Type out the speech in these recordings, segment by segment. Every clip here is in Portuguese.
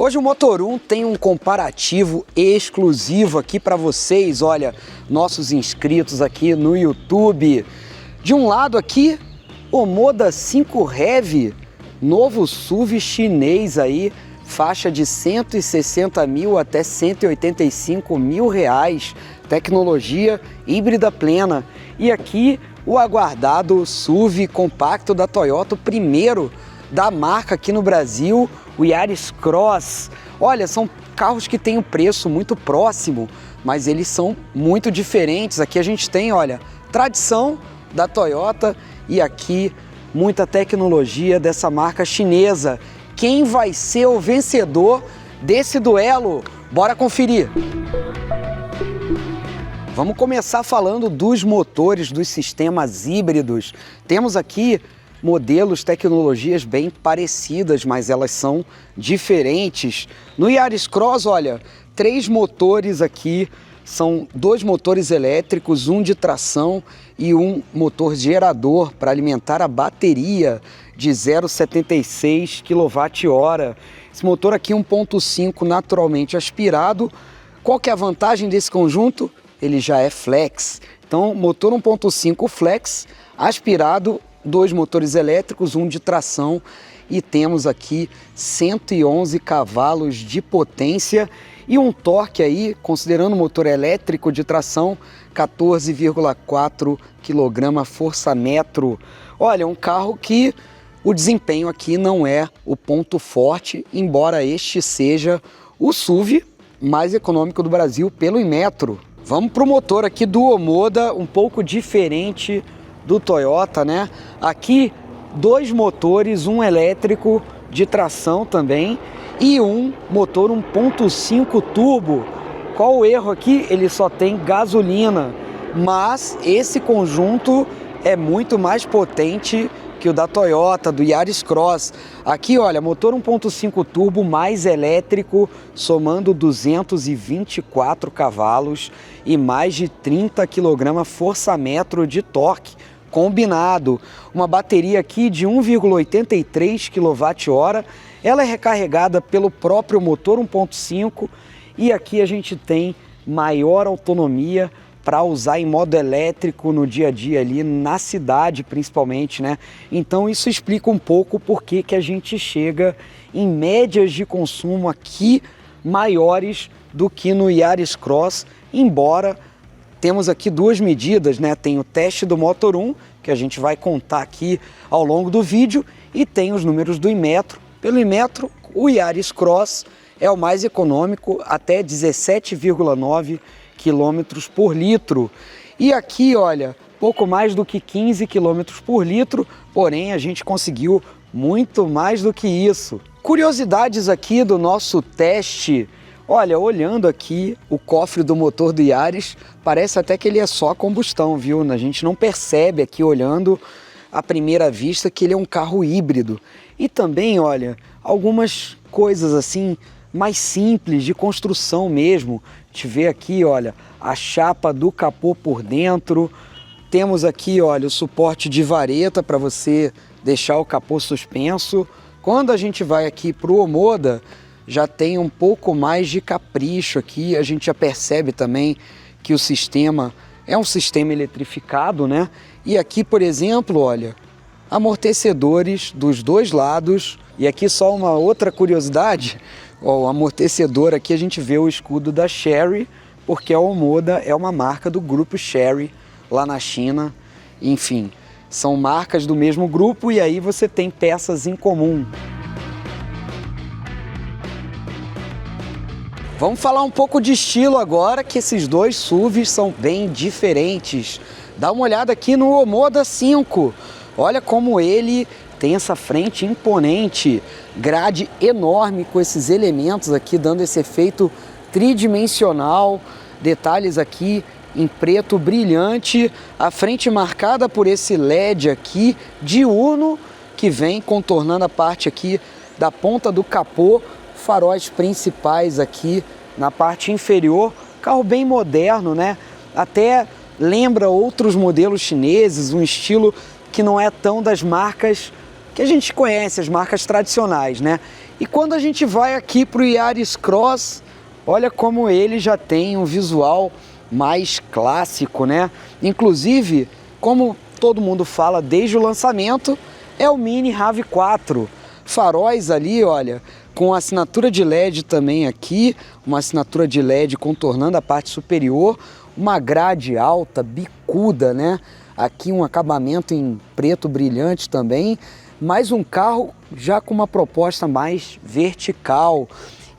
Hoje o Motor1 tem um comparativo exclusivo aqui para vocês, olha, nossos inscritos aqui no YouTube. De um lado aqui, o Omoda 5 Heavy, novo SUV chinês aí, faixa de 160 mil até 185 mil reais, tecnologia híbrida plena. E aqui o aguardado SUV compacto da Toyota, o primeiro da marca aqui no Brasil, o Yaris Cross. Olha, são carros que têm um preço muito próximo, mas eles são muito diferentes. Aqui a gente tem, olha, tradição da Toyota e aqui muita tecnologia dessa marca chinesa. Quem vai ser o vencedor desse duelo? Bora conferir! Vamos começar falando dos motores, dos sistemas híbridos. Temos aqui modelos, tecnologias bem parecidas, mas elas são diferentes. No Yaris Cross, olha, 3 motores aqui, são 2 motores elétricos, um de tração e um motor gerador para alimentar a bateria de 0,76 kWh. Esse motor aqui 1.5 naturalmente aspirado. Qual que é a vantagem desse conjunto? Ele já é flex. Então, motor 1.5 flex, aspirado, 2 motores elétricos, um de tração e temos aqui 111 cavalos de potência e um torque aí, considerando o motor elétrico de tração, 14,4 kgfm. Olha, um carro que o desempenho aqui não é o ponto forte, embora este seja o SUV mais econômico do Brasil pelo Inmetro. Vamos para o motor aqui do Omoda, um pouco diferente do Toyota, né? Aqui 2 motores, um elétrico de tração também e um motor 1.5 turbo. Qual o erro aqui? Ele só tem gasolina, mas esse conjunto é muito mais potente que o da Toyota, do Yaris Cross. Aqui, olha, motor 1.5 turbo mais elétrico, somando 224 cavalos e mais de 30 kgfm de torque combinado. Uma bateria aqui de 1,83 kWh, ela é recarregada pelo próprio motor 1.5 e aqui a gente tem maior autonomia para usar em modo elétrico no dia a dia ali, na cidade principalmente, né? Então isso explica um pouco por que a gente chega em médias de consumo aqui maiores do que no Yaris Cross, embora temos aqui 2 medidas, né? Tem o teste do Motor1, que a gente vai contar aqui ao longo do vídeo, e tem os números do Inmetro. Pelo Inmetro, o Yaris Cross é o mais econômico, até 17,9 km por litro. E aqui, olha, pouco mais do que 15 km por litro, porém a gente conseguiu muito mais do que isso. Curiosidades aqui do nosso teste. Olha, olhando aqui o cofre do motor do Yaris, parece até que ele é só combustão, viu? A gente não percebe aqui olhando à primeira vista que ele é um carro híbrido. E também, olha, algumas coisas assim mais simples de construção mesmo. A gente vê aqui, olha, a chapa do capô por dentro. Temos aqui, olha, o suporte de vareta para você deixar o capô suspenso. Quando a gente vai aqui para o Omoda, já tem um pouco mais de capricho aqui, a gente já percebe também que o sistema é um sistema eletrificado, né? E aqui, por exemplo, olha, amortecedores dos 2 lados. E aqui só uma outra curiosidade, ó, o amortecedor aqui a gente vê o escudo da Chery, porque a Omoda é uma marca do grupo Chery lá na China. Enfim, são marcas do mesmo grupo e aí você tem peças em comum. Vamos falar um pouco de estilo agora, que esses 2 SUVs são bem diferentes. Dá uma olhada aqui no Omoda 5. Olha como ele tem essa frente imponente, grade enorme com esses elementos aqui, dando esse efeito tridimensional. Detalhes aqui em preto brilhante. A frente marcada por esse LED aqui, diurno, que vem contornando a parte aqui da ponta do capô. Faróis principais aqui na parte inferior, carro bem moderno, né? Até lembra outros modelos chineses, um estilo que não é tão das marcas que a gente conhece, as marcas tradicionais, né? E quando a gente vai aqui para o Yaris Cross, olha como ele já tem um visual mais clássico, né? Inclusive, como todo mundo fala desde o lançamento, é o Mini RAV4. Faróis ali, olha, com assinatura de LED também aqui, uma assinatura de LED contornando a parte superior, uma grade alta, bicuda, né? Aqui um acabamento em preto brilhante também, mais um carro já com uma proposta mais vertical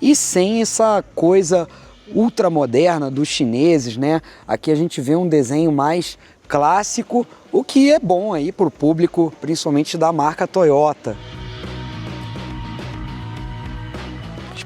e sem essa coisa ultramoderna dos chineses, né? Aqui a gente vê um desenho mais clássico, o que é bom aí para o público, principalmente da marca Toyota.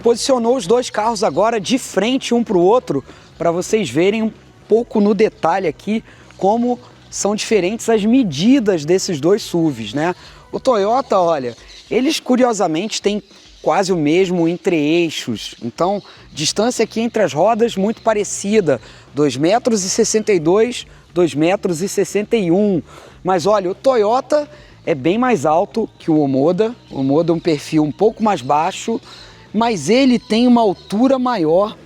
Posicionou os dois carros agora de frente um para o outro, para vocês verem um pouco no detalhe aqui como são diferentes as medidas desses dois SUVs, né? O Toyota, olha, eles curiosamente têm quase o mesmo entre-eixos, então distância aqui entre as rodas muito parecida, 2,62 m, 2,61 m, mas olha, o Toyota é bem mais alto que o Omoda é um perfil um pouco mais baixo, mas ele tem uma altura maior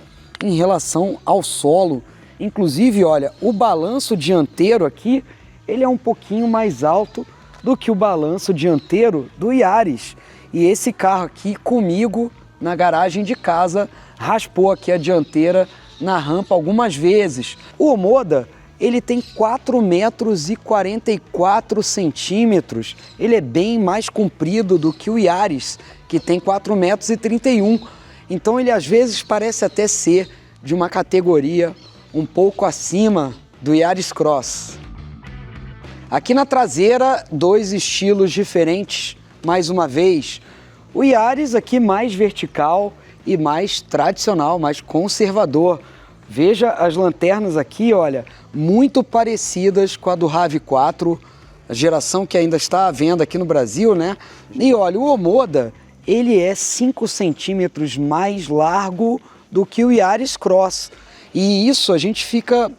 em relação ao solo. Inclusive, olha, o balanço dianteiro aqui, ele é um pouquinho mais alto do que o balanço dianteiro do Yaris. E esse carro aqui comigo na garagem de casa raspou aqui a dianteira na rampa algumas vezes. O Omoda, ele tem 4,44 m, ele é bem mais comprido do que o Yaris, que tem 4,31 m, então ele às vezes parece até ser de uma categoria um pouco acima do Yaris Cross. Aqui na traseira, dois estilos diferentes, mais uma vez. O Yaris aqui mais vertical e mais tradicional, mais conservador. Veja as lanternas aqui, olha, muito parecidas com a do RAV4, a geração que ainda está à venda aqui no Brasil, né? E olha, o Omoda, ele é 5 centímetros mais largo do que o Yaris Cross. E isso a gente fica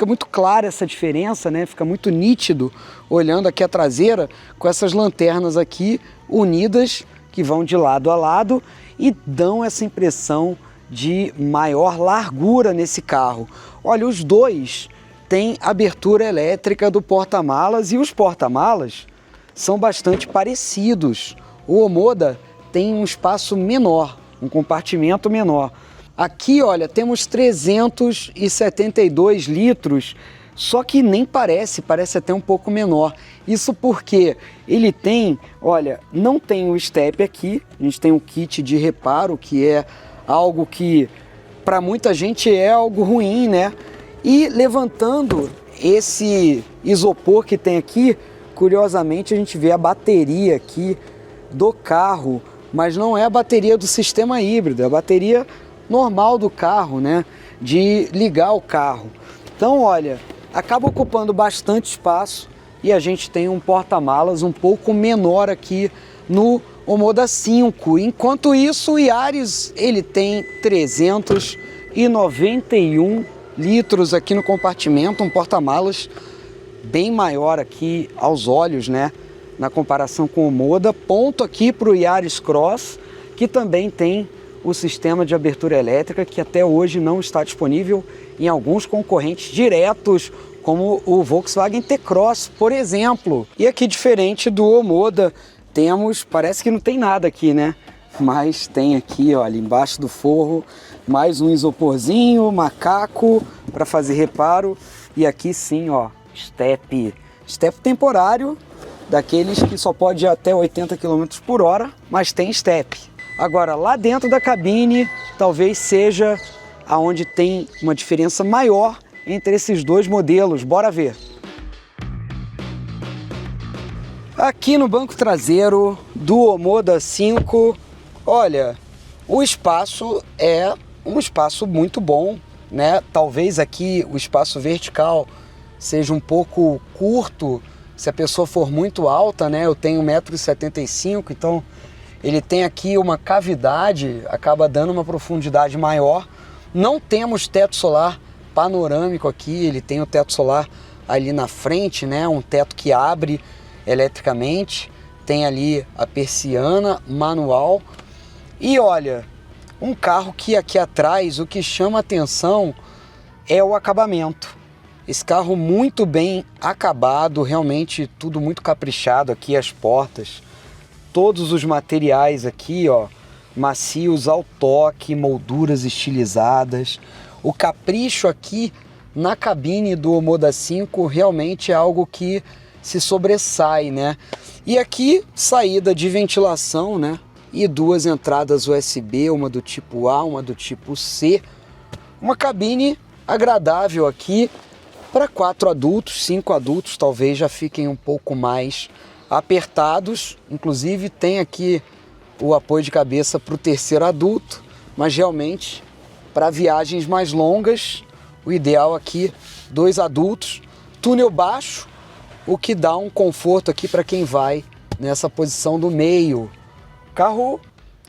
muito clara essa diferença, né? Fica muito nítido olhando aqui a traseira com essas lanternas aqui unidas que vão de lado a lado e dão essa impressão de maior largura nesse carro. Olha, os dois têm abertura elétrica do porta-malas e os porta-malas são bastante parecidos. O Omoda tem um espaço menor, um compartimento menor. Aqui, olha, temos 372 litros, só que nem parece até um pouco menor. Isso porque ele tem, olha, não tem o step aqui, a gente tem um kit de reparo, que é algo que para muita gente é algo ruim, né? E levantando esse isopor que tem aqui, curiosamente a gente vê a bateria aqui do carro, mas não é a bateria do sistema híbrido, é a bateria normal do carro, né? De ligar o carro. Então, olha, acaba ocupando bastante espaço e a gente tem um porta-malas um pouco menor aqui no Omoda 5. Enquanto isso, o Yaris, ele tem 391 litros aqui no compartimento, um porta-malas bem maior aqui aos olhos, né? Na comparação com o Omoda. Ponto aqui para o Yaris Cross, que também tem o sistema de abertura elétrica, que até hoje não está disponível em alguns concorrentes diretos, como o Volkswagen T-Cross, por exemplo. E aqui, diferente do Omoda, temos, parece que não tem nada aqui, né? Mas tem aqui, olha, embaixo do forro, mais um isoporzinho, macaco para fazer reparo. E aqui sim, ó, step temporário, daqueles que só pode ir até 80 km por hora, mas tem step. Agora, lá dentro da cabine, talvez seja aonde tem uma diferença maior entre esses dois modelos. Bora ver. Aqui no banco traseiro do Omoda 5, olha, o espaço é um espaço muito bom, né? Talvez aqui o espaço vertical seja um pouco curto, se a pessoa for muito alta, né? Eu tenho 1,75 m, então ele tem aqui uma cavidade, acaba dando uma profundidade maior. Não temos teto solar panorâmico aqui, ele tem o teto solar ali na frente, né? Um teto que abre eletricamente, tem ali a persiana manual E olha, um carro que aqui atrás, o que chama atenção é o acabamento. Esse carro muito bem acabado, realmente tudo muito caprichado aqui, as portas, todos os materiais aqui, ó, macios ao toque, molduras estilizadas. O capricho aqui na cabine do Omoda 5 realmente é algo que se sobressai, né? E aqui, saída de ventilação, né? E duas entradas USB, uma do tipo A, uma do tipo C. Uma cabine agradável aqui para 4 adultos, 5 adultos talvez já fiquem um pouco mais apertados. Inclusive tem aqui o apoio de cabeça para o terceiro adulto, mas realmente para viagens mais longas, o ideal aqui, 2 adultos, túnel baixo, o que dá um conforto aqui para quem vai nessa posição do meio. Carro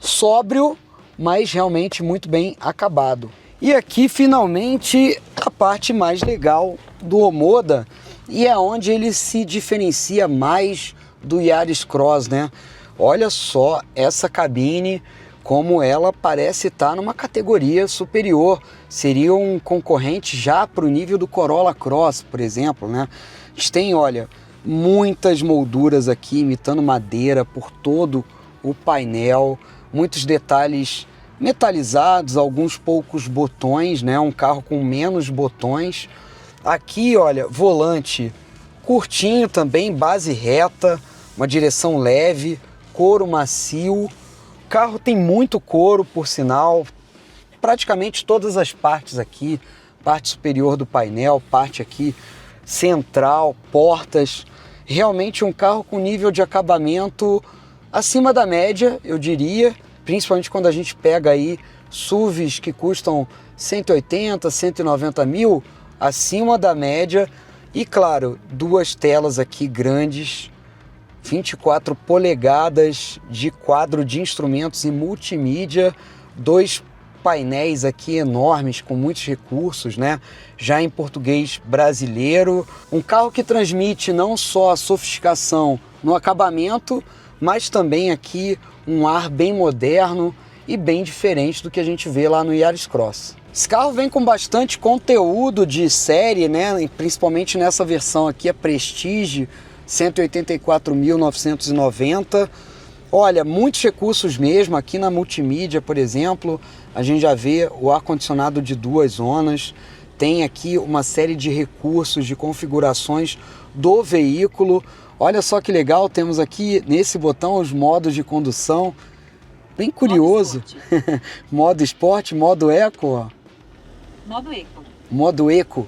sóbrio, mas realmente muito bem acabado. E aqui finalmente a parte mais legal do Omoda, e é onde ele se diferencia mais do Yaris Cross, né? Olha só essa cabine, como ela parece estar numa categoria superior. Seria um concorrente já para o nível do Corolla Cross, por exemplo, né? A gente tem, olha, muitas molduras aqui imitando madeira por todo o painel, muitos detalhes metalizados, alguns poucos botões, né? Um carro com menos botões. Aqui, olha, volante curtinho também, base reta, uma direção leve, couro macio. O carro tem muito couro, por sinal, praticamente todas as partes aqui, parte superior do painel, parte aqui central, portas. Realmente um carro com nível de acabamento acima da média, eu diria, principalmente quando a gente pega aí SUVs que custam 180, 190 mil, acima da média. E claro, duas telas aqui grandes, 24 polegadas de quadro de instrumentos e multimídia, 2 painéis aqui enormes com muitos recursos, né? Já em português brasileiro. Um carro que transmite não só a sofisticação no acabamento, mas também aqui um ar bem moderno e bem diferente do que a gente vê lá no Yaris Cross. Esse carro vem com bastante conteúdo de série, né? Principalmente nessa versão aqui, a Prestige, 184.990. Olha, muitos recursos mesmo. Aqui na multimídia, por exemplo, a gente já vê o ar-condicionado de 2 zonas. Tem aqui uma série de recursos, de configurações do veículo. Olha só que legal, temos aqui nesse botão os modos de condução. Bem curioso. Modo esporte, modo eco, ó. Modo eco. Modo eco.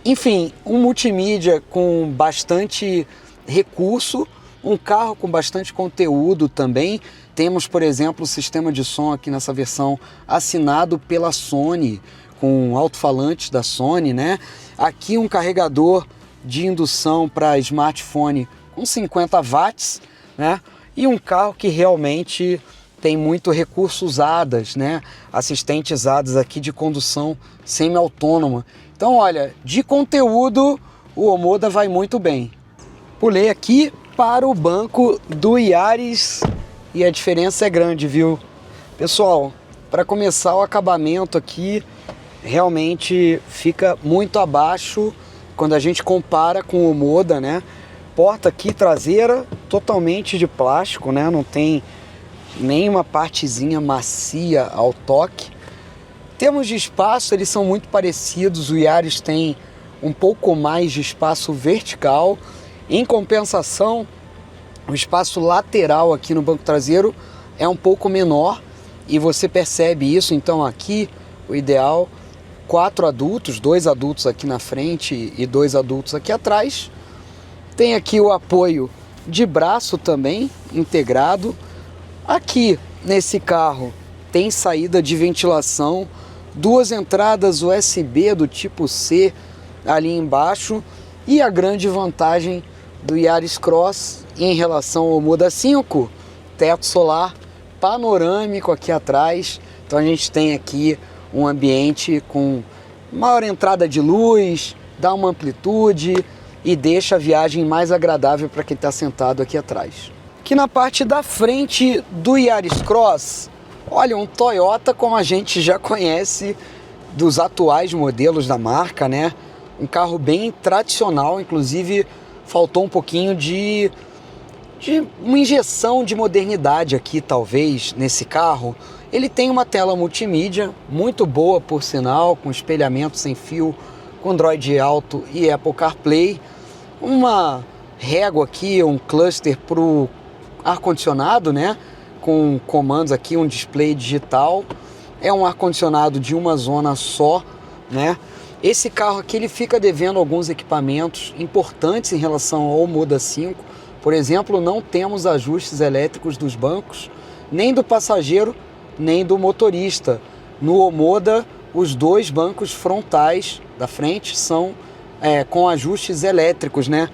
Enfim, um multimídia com bastante recurso, um carro com bastante conteúdo também. Temos, por exemplo, o sistema de som aqui nessa versão assinado pela Sony, com alto-falantes da Sony, né? Aqui um carregador de indução para smartphone com 50 watts, né? E um carro que realmente tem muito recursos ADAS, né? Assistentes ADAS aqui de condução semi-autônoma. Então, olha, de conteúdo, o Omoda vai muito bem. Pulei aqui para o banco do Yaris e a diferença é grande, viu? Pessoal, para começar, o acabamento aqui realmente fica muito abaixo quando a gente compara com o Omoda, né? Porta aqui traseira totalmente de plástico, né? Não tem nenhuma partezinha macia ao toque. Termos de espaço, eles são muito parecidos. O Yaris tem um pouco mais de espaço vertical. Em compensação, o espaço lateral aqui no banco traseiro é um pouco menor e você percebe isso. Então aqui o ideal, 4 adultos, 2 adultos aqui na frente e 2 adultos aqui atrás. Tem aqui o apoio de braço também integrado. Aqui nesse carro tem saída de ventilação, 2 entradas USB do tipo C ali embaixo, e a grande vantagem do Yaris Cross em relação ao Omoda 5, teto solar panorâmico aqui atrás. Então a gente tem aqui um ambiente com maior entrada de luz, dá uma amplitude e deixa a viagem mais agradável para quem está sentado aqui atrás. Aqui na parte da frente do Yaris Cross, Olha, um Toyota como a gente já conhece dos atuais modelos da marca, né? Um carro bem tradicional, inclusive faltou um pouquinho de uma injeção de modernidade aqui, talvez, nesse carro. Ele tem uma tela multimídia, muito boa por sinal, com espelhamento sem fio, com Android Auto e Apple CarPlay. Uma régua aqui, um cluster para o ar-condicionado, né? Com comandos aqui, um display digital. É um ar-condicionado de uma zona só, né? Esse carro aqui ele fica devendo alguns equipamentos importantes em relação ao Omoda 5. Por exemplo, não temos ajustes elétricos dos bancos, nem do passageiro, nem do motorista. No Omoda, os dois bancos frontais da frente são com ajustes elétricos, né?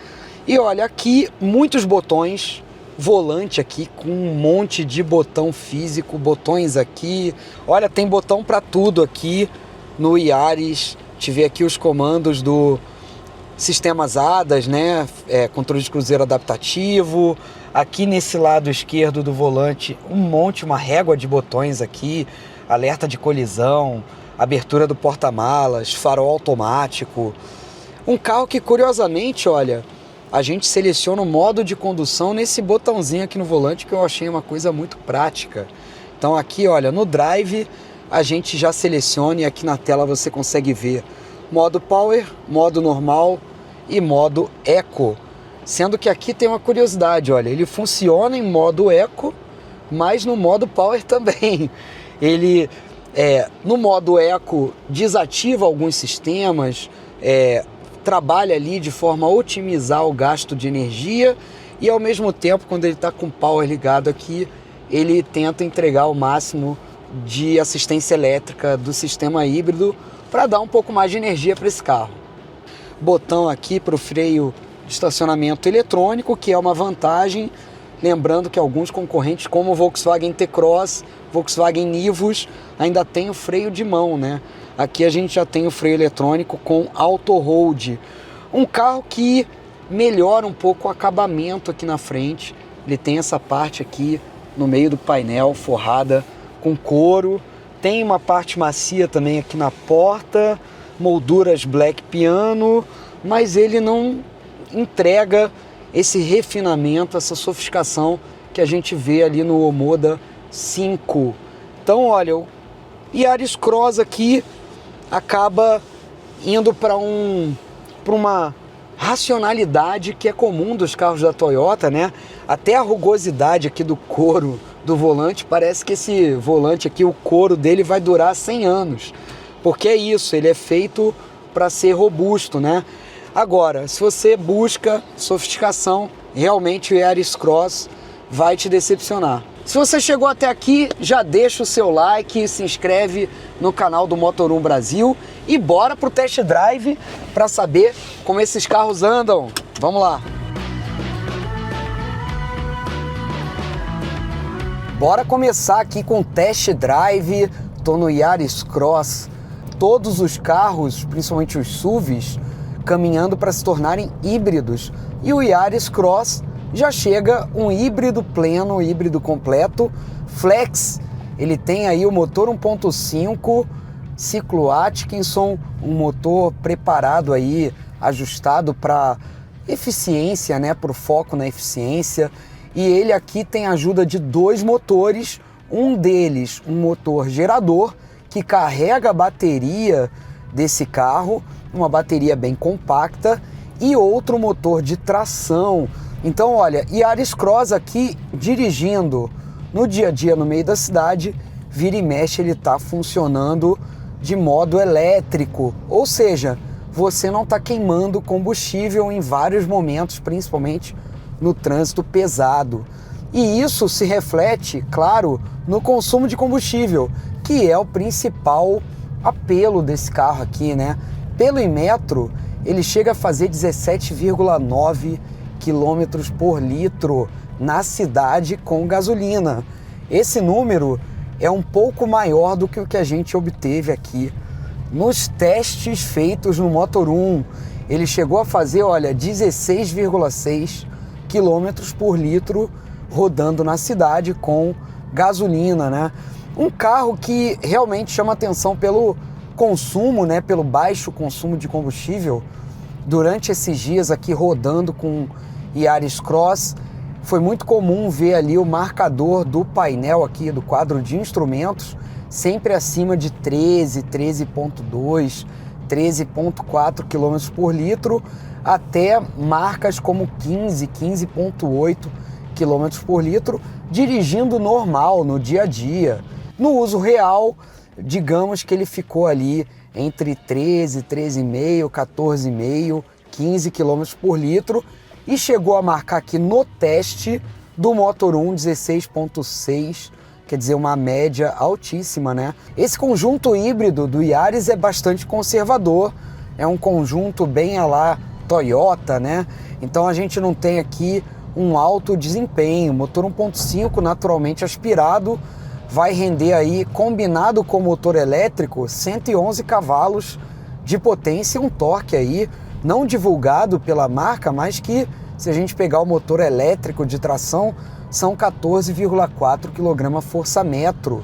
E olha, aqui muitos botões, volante aqui com um monte de botão físico, botões aqui. Olha, tem botão para tudo aqui no Yaris. Tive aqui os comandos do sistemas ADAS, né? Controle de cruzeiro adaptativo. Aqui nesse lado esquerdo do volante, uma régua de botões aqui, alerta de colisão, abertura do porta-malas, farol automático. Um carro que, curiosamente, olha, a gente seleciona o modo de condução nesse botãozinho aqui no volante, que eu achei uma coisa muito prática. Então aqui, olha, no Drive a gente já seleciona e aqui na tela você consegue ver modo Power, modo normal e modo Eco. Sendo que aqui tem uma curiosidade, olha, ele funciona em modo Eco, mas no modo Power também. Ele, no modo Eco, desativa alguns sistemas, trabalha ali de forma a otimizar o gasto de energia e ao mesmo tempo, quando ele está com o Power ligado aqui, ele tenta entregar o máximo de assistência elétrica do sistema híbrido para dar um pouco mais de energia para esse carro. Botão aqui para o freio de estacionamento eletrônico, que é uma vantagem, lembrando que alguns concorrentes como o Volkswagen T-Cross, Volkswagen Nivus ainda tem o freio de mão, né? Aqui a gente já tem o freio eletrônico com Auto Hold. Um carro que melhora um pouco o acabamento aqui na frente. Ele tem essa parte aqui no meio do painel forrada com couro. Tem uma parte macia também aqui na porta, molduras black piano, mas ele não entrega esse refinamento, essa sofisticação que a gente vê ali no Omoda 5. Então, olha, o Yaris Cross aqui acaba indo para uma racionalidade que é comum dos carros da Toyota, né? Até a rugosidade aqui do couro do volante, parece que esse volante aqui, o couro dele vai durar 100 anos, porque é isso, ele é feito para ser robusto, né? Agora, se você busca sofisticação, realmente o Yaris Cross vai te decepcionar. Se você chegou até aqui, já deixa o seu like, se inscreve no canal do Motor1 Brasil e bora pro test drive para saber como esses carros andam. Vamos lá! Bora começar aqui com o test drive. Tô no Yaris Cross. Todos os carros, principalmente os SUVs, caminhando para se tornarem híbridos. E o Yaris Cross já chega um híbrido pleno, híbrido completo, flex. Ele tem aí o motor 1.5 ciclo Atkinson, um motor preparado aí, ajustado para eficiência, né, para o foco na eficiência. E ele aqui tem a ajuda de dois motores, um deles um motor gerador que carrega a bateria desse carro, uma bateria bem compacta, e outro motor de tração. Então, olha, Yaris Cross aqui dirigindo no dia a dia no meio da cidade, vira e mexe ele está funcionando de modo elétrico, ou seja, você não está queimando combustível em vários momentos, principalmente no trânsito pesado. E isso se reflete, claro, no consumo de combustível, que é o principal apelo desse carro aqui, né? Pelo Inmetro, ele chega a fazer 17,9 km por litro na cidade com gasolina. Esse número é um pouco maior do que o que a gente obteve aqui nos testes feitos no Motor1. Ele chegou a fazer, olha, 16,6 km por litro rodando na cidade com gasolina, né? Um carro que realmente chama atenção pelo consumo, né, pelo baixo consumo de combustível. Durante esses dias aqui rodando com Yaris Cross, foi muito comum ver ali o marcador do painel aqui, do quadro de instrumentos, sempre acima de 13, 13,2, 13,4 km por litro, até marcas como 15, 15,8 km por litro, dirigindo normal, no dia a dia. No uso real, digamos que ele ficou ali entre 13, 13,5, 14,5, 15 km por litro e chegou a marcar aqui no teste do Motor 1 16,6, quer dizer, uma média altíssima, né? Esse conjunto híbrido do Yaris é bastante conservador, é um conjunto bem à la Toyota, né? Então a gente não tem aqui um alto desempenho. Motor 1.5 naturalmente aspirado, vai render aí, combinado com o motor elétrico, 111 cavalos de potência e um torque aí, não divulgado pela marca, mas que, se a gente pegar o motor elétrico de tração, são 14,4 kgfm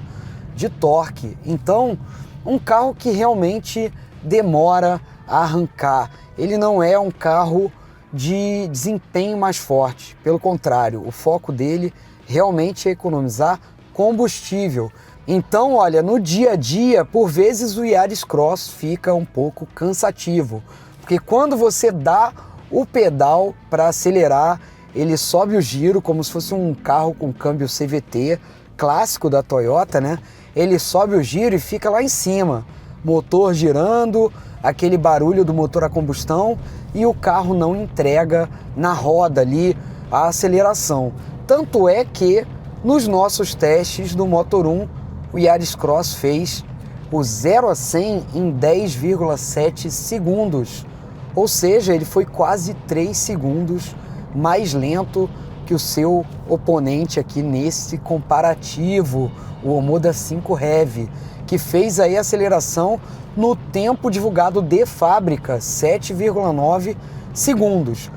de torque. Então, um carro que realmente demora a arrancar. Ele não é um carro de desempenho mais forte, pelo contrário, o foco dele realmente é economizar combustível. Então, olha, no dia a dia, por vezes o Yaris Cross fica um pouco cansativo, porque quando você dá o pedal para acelerar, ele sobe o giro como se fosse um carro com câmbio CVT clássico da Toyota, né? Ele sobe o giro e fica lá em cima, motor girando, aquele barulho do motor a combustão, e o carro não entrega na roda ali a aceleração. Tanto é que nos nossos testes do Motor 1, o Yaris Cross fez o 0 a 100 em 10,7 segundos. Ou seja, ele foi quase 3 segundos mais lento que o seu oponente aqui nesse comparativo, o Omoda 5 Heavy, que fez aí a aceleração no tempo divulgado de fábrica, 7,9 segundos.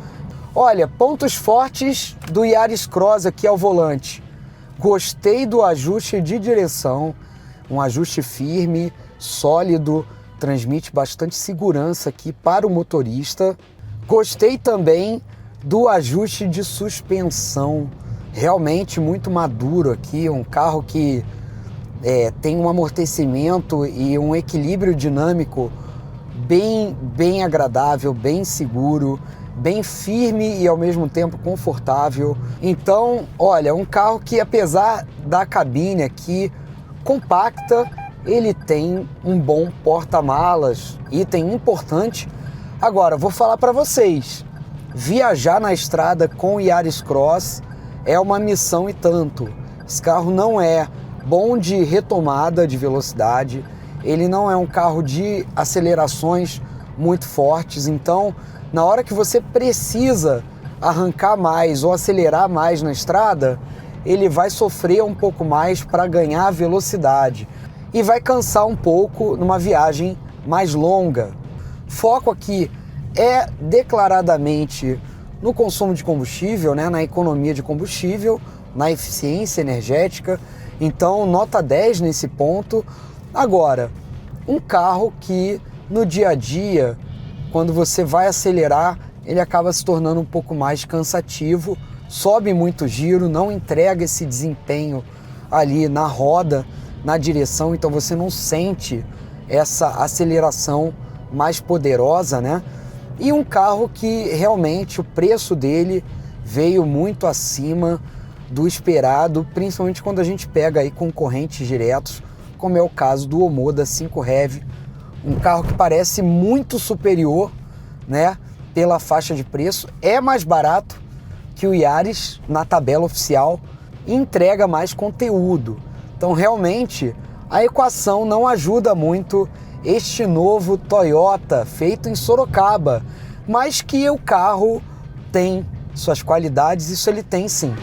Olha, pontos fortes do Yaris Cross aqui ao volante. Gostei do ajuste de direção, um ajuste firme, sólido, transmite bastante segurança aqui para o motorista. Gostei também do ajuste de suspensão, realmente muito maduro aqui, um carro que tem um amortecimento e um equilíbrio dinâmico bem agradável, bem seguro, bem firme e ao mesmo tempo confortável. Então, olha, um carro que, apesar da cabine aqui compacta, ele tem um bom porta-malas, item importante. Agora, vou falar para vocês, viajar na estrada com o Yaris Cross é uma missão e tanto. Esse carro não é bom de retomada de velocidade, ele não é um carro de acelerações muito fortes, então na hora que você precisa arrancar mais ou acelerar mais na estrada, ele vai sofrer um pouco mais para ganhar velocidade e vai cansar um pouco numa viagem mais longa. Foco aqui é declaradamente no consumo de combustível, né, na economia de combustível, na eficiência energética, então nota 10 nesse ponto. Agora, um carro que no dia a dia, quando você vai acelerar, ele acaba se tornando um pouco mais cansativo, sobe muito giro, não entrega esse desempenho ali na roda, na direção, então você não sente essa aceleração mais poderosa, né? E um carro que realmente o preço dele veio muito acima do esperado, principalmente quando a gente pega aí concorrentes diretos, como é o caso do Omoda 5 Heavy, um carro que parece muito superior, né, pela faixa de preço, é mais barato que o Yaris na tabela oficial e entrega mais conteúdo. Então realmente a equação não ajuda muito este novo Toyota feito em Sorocaba, mas que o carro tem suas qualidades, isso ele tem sim.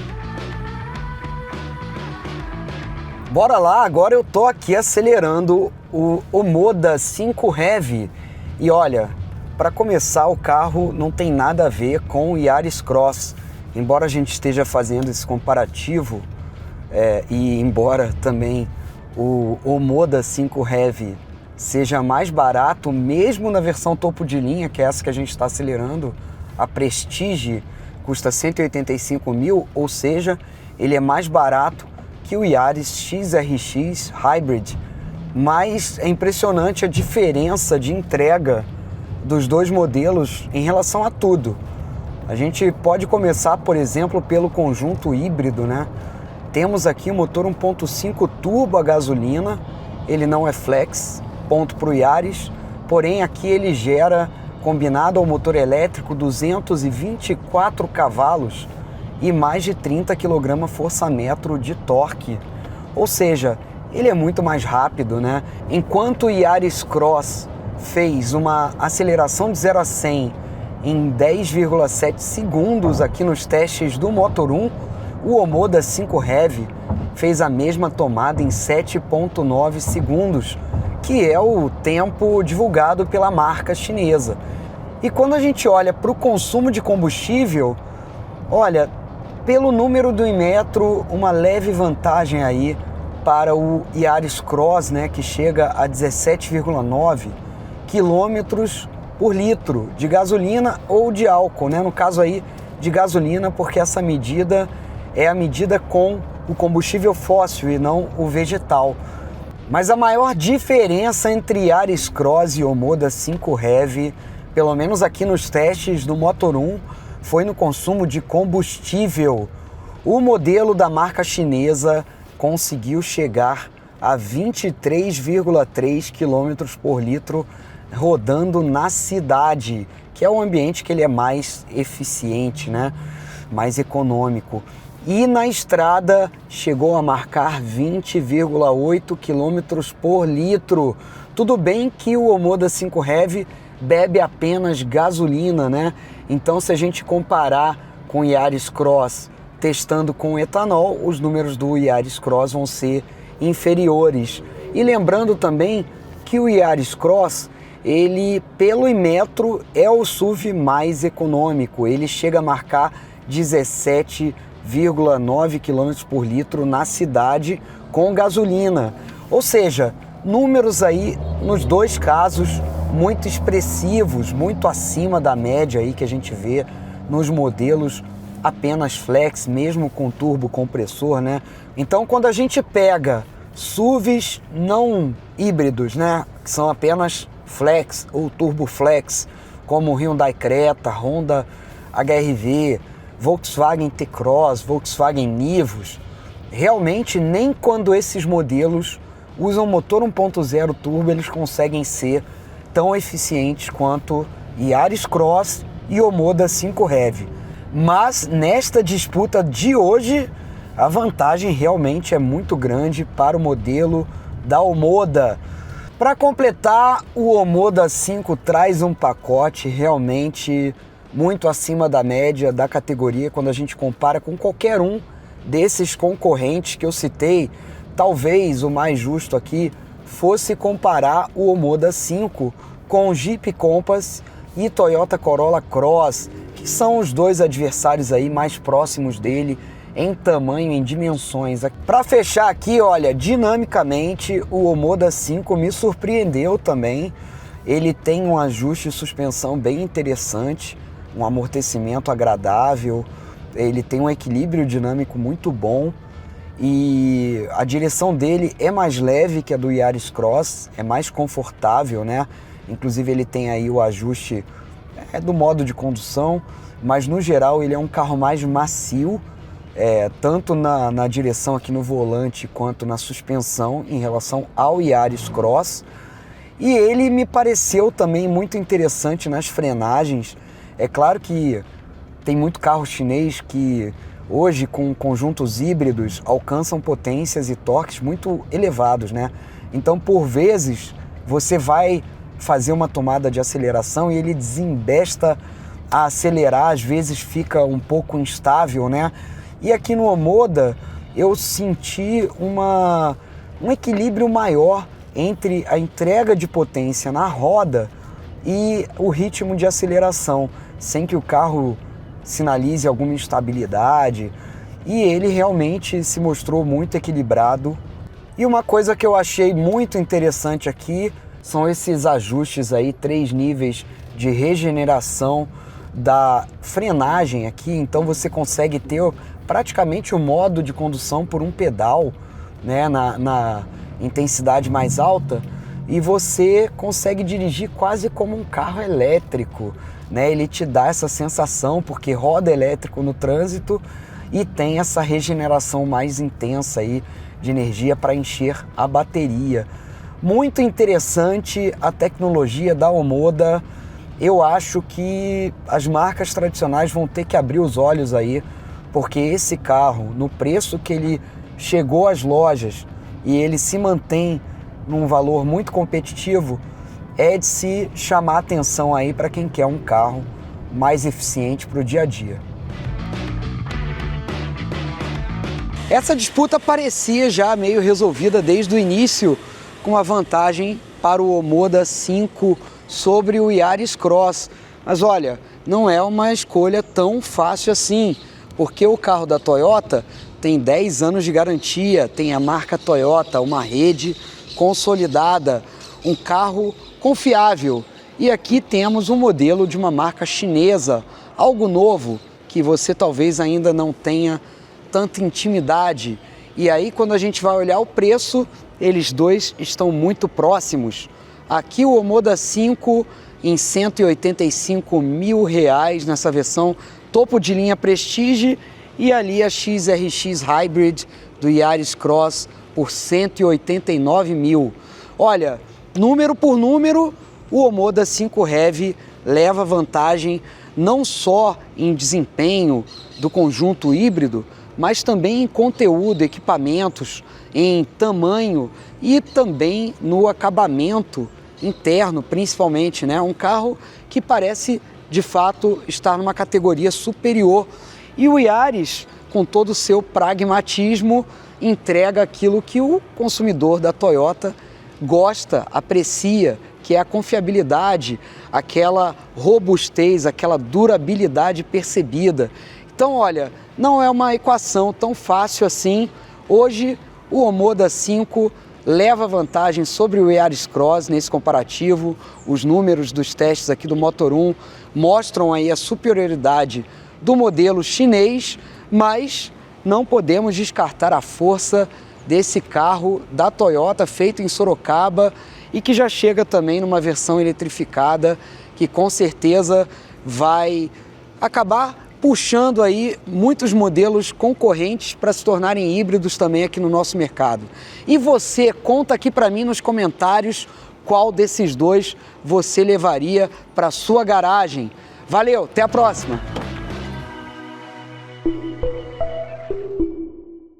Bora lá, agora eu tô aqui acelerando o Omoda 5 Heavy e olha, para começar, o carro não tem nada a ver com o Yaris Cross, embora a gente esteja fazendo esse comparativo e embora também o Omoda 5 Heavy seja mais barato, mesmo na versão topo de linha, que é essa que a gente está acelerando, a Prestige custa 185 mil, ou seja, ele é mais barato que o Yaris XRX Hybrid, mas é impressionante a diferença de entrega dos dois modelos em relação a tudo. A gente pode começar, por exemplo, pelo conjunto híbrido, né? Temos aqui o motor 1.5 turbo a gasolina, ele não é flex, ponto para o Yaris, porém aqui ele gera, combinado ao motor elétrico, 224 cavalos e mais de 30 kgfm de torque. Ou seja, ele é muito mais rápido, né? Enquanto o Yaris Cross fez uma aceleração de 0 a 100 em 10,7 segundos aqui nos testes do Motor1, o Omoda 5 Heavy fez a mesma tomada em 7,9 segundos, que é o tempo divulgado pela marca chinesa. E quando a gente olha para o consumo de combustível, olha, pelo número do Inmetro, uma leve vantagem aí para o Yaris Cross, né, que chega a 17,9 quilômetros por litro de gasolina ou de álcool, né? No caso aí de gasolina, porque essa medida é a medida com o combustível fóssil e não o vegetal. Mas a maior diferença entre Yaris Cross e Omoda 5 Heavy, pelo menos aqui nos testes do Motor1, foi no consumo de combustível. O modelo da marca chinesa conseguiu chegar a 23,3 km por litro rodando na cidade, que é o ambiente que ele é mais eficiente, né? Mais econômico. E na estrada chegou a marcar 20,8 km por litro. Tudo bem que o Omoda 5 Heavy bebe apenas gasolina, né? Então, se a gente comparar com o Yaris Cross testando com etanol, os números do Yaris Cross vão ser inferiores. E lembrando também que o Yaris Cross, ele, pelo Inmetro, é o SUV mais econômico. Ele chega a marcar 17,9 km por litro na cidade com gasolina. Ou seja, números aí, nos dois casos, muito expressivos, muito acima da média aí que a gente vê nos modelos apenas flex, mesmo com turbo compressor, né? Então, quando a gente pega SUVs não híbridos, né, que são apenas flex ou turbo flex, como o Hyundai Creta, Honda HR-V, Volkswagen T-Cross, Volkswagen Nivus, realmente nem quando esses modelos usam motor 1.0 turbo eles conseguem ser tão eficientes quanto Yaris Cross e Omoda 5 Heavy. Mas nesta disputa de hoje, a vantagem realmente é muito grande para o modelo da Omoda. Para completar, o Omoda 5 traz um pacote realmente muito acima da média da categoria quando a gente compara com qualquer um desses concorrentes que eu citei. Talvez o mais justo aqui fosse comparar o Omoda 5 com o Jeep Compass e Toyota Corolla Cross, que são os dois adversários aí mais próximos dele em tamanho, em dimensões. Para fechar aqui, olha, dinamicamente o Omoda 5 me surpreendeu também. Ele tem um ajuste de suspensão bem interessante, um amortecimento agradável, ele tem um equilíbrio dinâmico muito bom e a direção dele é mais leve que a do Yaris Cross, é mais confortável, né? Inclusive ele tem aí o ajuste do modo de condução, mas no geral ele é um carro mais macio, tanto na direção aqui no volante quanto na suspensão em relação ao Yaris Cross. E ele me pareceu também muito interessante nas frenagens. É claro que tem muito carro chinês que hoje com conjuntos híbridos alcançam potências e torques muito elevados, né? Então por vezes você vai fazer uma tomada de aceleração e ele desembesta a acelerar, às vezes fica um pouco instável, né? E aqui no Omoda eu senti um equilíbrio maior entre a entrega de potência na roda e o ritmo de aceleração, sem que o carro sinalize alguma instabilidade. E ele realmente se mostrou muito equilibrado E uma coisa que eu achei muito interessante aqui são esses ajustes aí, 3 níveis de regeneração da frenagem aqui. Então você consegue ter praticamente o modo de condução por um pedal, né, na intensidade mais alta, e você consegue dirigir quase como um carro elétrico, né? Ele te dá essa sensação porque roda elétrico no trânsito e tem essa regeneração mais intensa aí de energia para encher a bateria. Muito interessante a tecnologia da Omoda. Eu acho que as marcas tradicionais vão ter que abrir os olhos aí, porque esse carro, no preço que ele chegou às lojas e ele se mantém num valor muito competitivo, é de se chamar atenção aí para quem quer um carro mais eficiente para o dia a dia. Essa disputa parecia já meio resolvida desde o início, com a vantagem para o Omoda 5 sobre o Yaris Cross. Mas olha, não é uma escolha tão fácil assim, porque o carro da Toyota tem 10 anos de garantia, tem a marca Toyota, uma rede consolidada, um carro confiável. E aqui temos um modelo de uma marca chinesa, algo novo que você talvez ainda não tenha tanta intimidade. E aí quando a gente vai olhar o preço, eles dois estão muito próximos. Aqui o Omoda 5 em R$185 mil nessa versão topo de linha Prestige, e ali a XRX Hybrid do Yaris Cross por R$189 mil. Olha, número por número, o Omoda 5 Heavy leva vantagem não só em desempenho do conjunto híbrido, mas também em conteúdo, equipamentos, em tamanho e também no acabamento interno, principalmente, né? Um carro que parece, de fato, estar numa categoria superior. E o Yaris, com todo o seu pragmatismo, entrega aquilo que o consumidor da Toyota gosta, aprecia, que é a confiabilidade, aquela robustez, aquela durabilidade percebida. Então, olha, não é uma equação tão fácil assim. Hoje, o Omoda 5 leva vantagem sobre o Yaris Cross nesse comparativo. Os números dos testes aqui do Motor1 mostram aí a superioridade do modelo chinês, mas não podemos descartar a força desse carro da Toyota feito em Sorocaba e que já chega também numa versão eletrificada que com certeza vai acabar puxando aí muitos modelos concorrentes para se tornarem híbridos também aqui no nosso mercado. E você, conta aqui para mim nos comentários qual desses dois você levaria para sua garagem. Valeu, até a próxima!